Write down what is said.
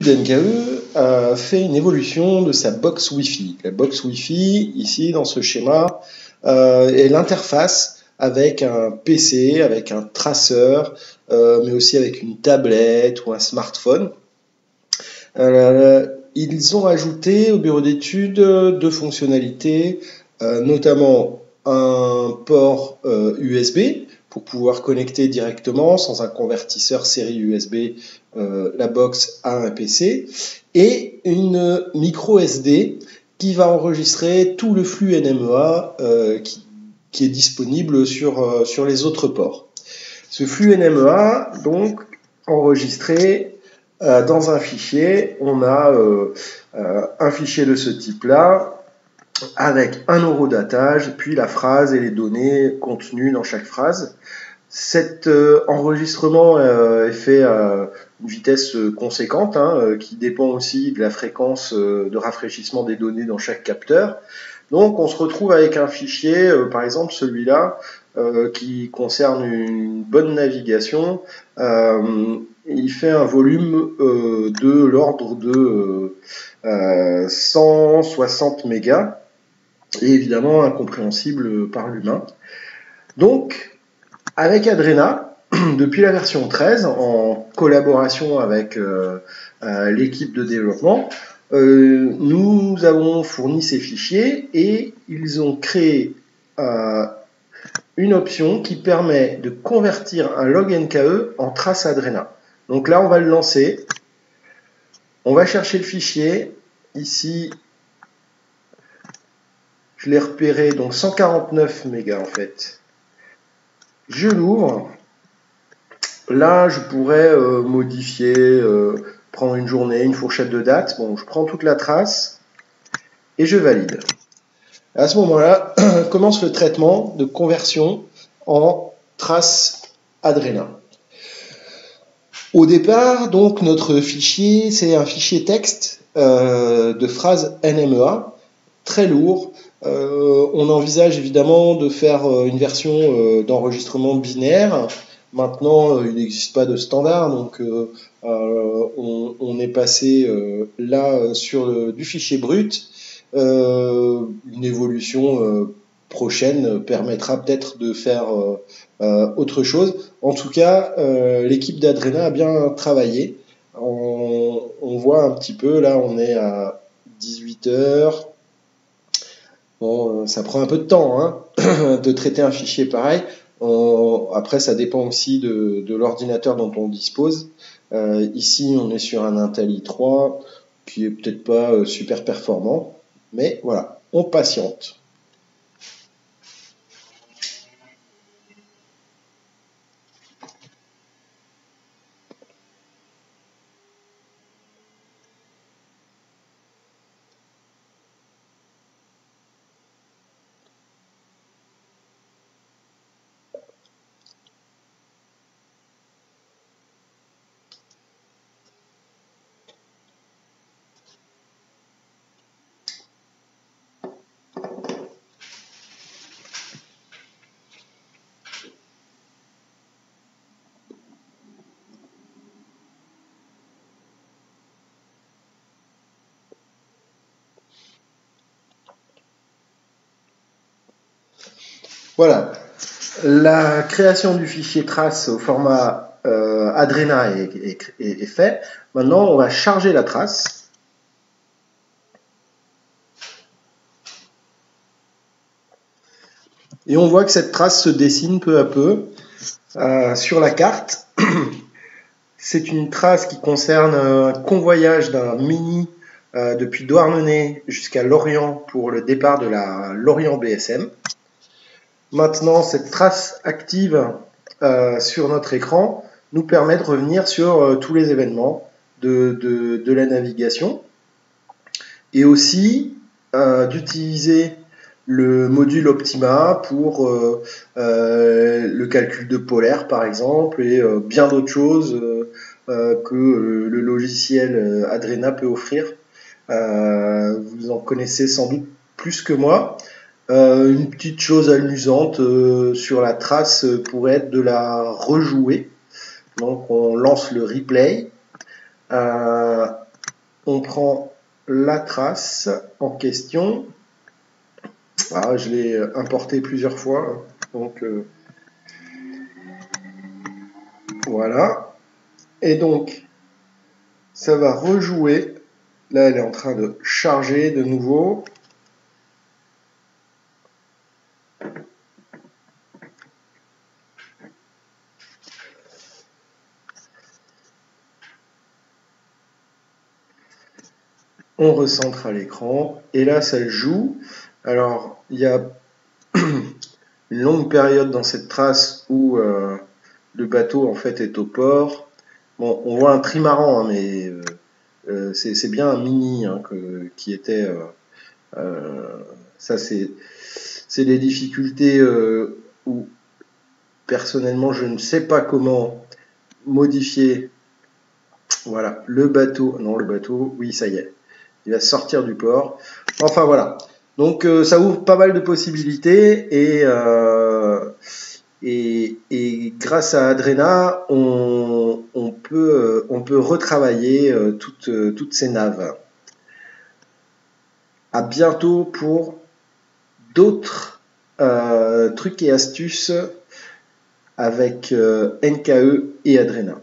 NKE a fait une évolution de sa box Wi-Fi. La box Wi-Fi, ici dans ce schéma, est l'interface avec un PC, avec un traceur, mais aussi avec une tablette ou un smartphone. Ils ont ajouté au bureau d'études deux fonctionnalités, notamment un port USB pour pouvoir connecter directement sans un convertisseur série USB la box à un PC, et une micro SD qui va enregistrer tout le flux NMEA qui est disponible sur les autres ports. Ce flux NMEA, donc enregistré dans un fichier, on a un fichier de ce type-là avec un horodatage, puis la phrase et les données contenues dans chaque phrase. Cet enregistrement est fait à une vitesse conséquente, qui dépend aussi de la fréquence de rafraîchissement des données dans chaque capteur. Donc on se retrouve avec un fichier, par exemple celui-là, qui concerne une bonne navigation. Il fait un volume de l'ordre de 160 mégas, et évidemment incompréhensible par l'humain. Donc, avec Adrena, depuis la version 13, en collaboration avec l'équipe de développement, nous avons fourni ces fichiers et ils ont créé une option qui permet de convertir un log NKE en trace Adrena. Donc là, on va le lancer. On va chercher le fichier. Ici, je l'ai repéré, donc 149 mégas en fait. Je l'ouvre. Là, je pourrais modifier, prendre une journée, une fourchette de date. Bon, je prends toute la trace et je valide. À ce moment-là, commence le traitement de conversion en trace Adrena. Au départ, donc, notre fichier, c'est un fichier texte de phrases NMEA, très lourd. On envisage évidemment de faire une version d'enregistrement binaire. Maintenant, il n'existe pas de standard, donc on est passé là sur du fichier brut. Une évolution prochaine permettra peut-être de faire autre chose. En tout cas, l'équipe d'Adrena a bien travaillé. On voit un petit peu, là on est à 18 heures. Bon, ça prend un peu de temps de traiter un fichier pareil. Après, ça dépend aussi de l'ordinateur dont on dispose. Ici, on est sur un Intel i3 qui est peut-être pas super performant, mais voilà, on patiente. Voilà, la création du fichier trace au format Adrena est fait. Maintenant, on va charger la trace. Et on voit que cette trace se dessine peu à peu sur la carte. C'est une trace qui concerne un convoyage d'un Mini depuis Douarnenez jusqu'à Lorient pour le départ de la Lorient BSM. Maintenant, cette trace active sur notre écran nous permet de revenir sur tous les événements de la navigation, et aussi d'utiliser le module Optima pour le calcul de polaire par exemple, et bien d'autres choses que le logiciel Adrena peut offrir. Vous en connaissez sans doute plus que moi. Une petite chose amusante sur la trace pourrait être de la rejouer. Donc on lance le replay. on prend la trace en question. Ah, je l'ai importé plusieurs fois, donc voilà. Et donc, ça va rejouer. Là, elle est en train de charger de nouveau. On recentre à l'écran. Et là, ça joue. Alors, il y a une longue période dans cette trace où le bateau, en fait, est au port. Bon, on voit un trimaran, hein, mais c'est bien un mini hein, qui était... ça, c'est les difficultés où, personnellement, je ne sais pas comment modifier. Voilà, le bateau. Non, le bateau, oui, ça y est. Il va sortir du port. Enfin, voilà. Donc, ça ouvre pas mal de possibilités et grâce à Adrena, on peut retravailler toutes ces naves. À bientôt pour d'autres trucs et astuces avec NKE et Adrena.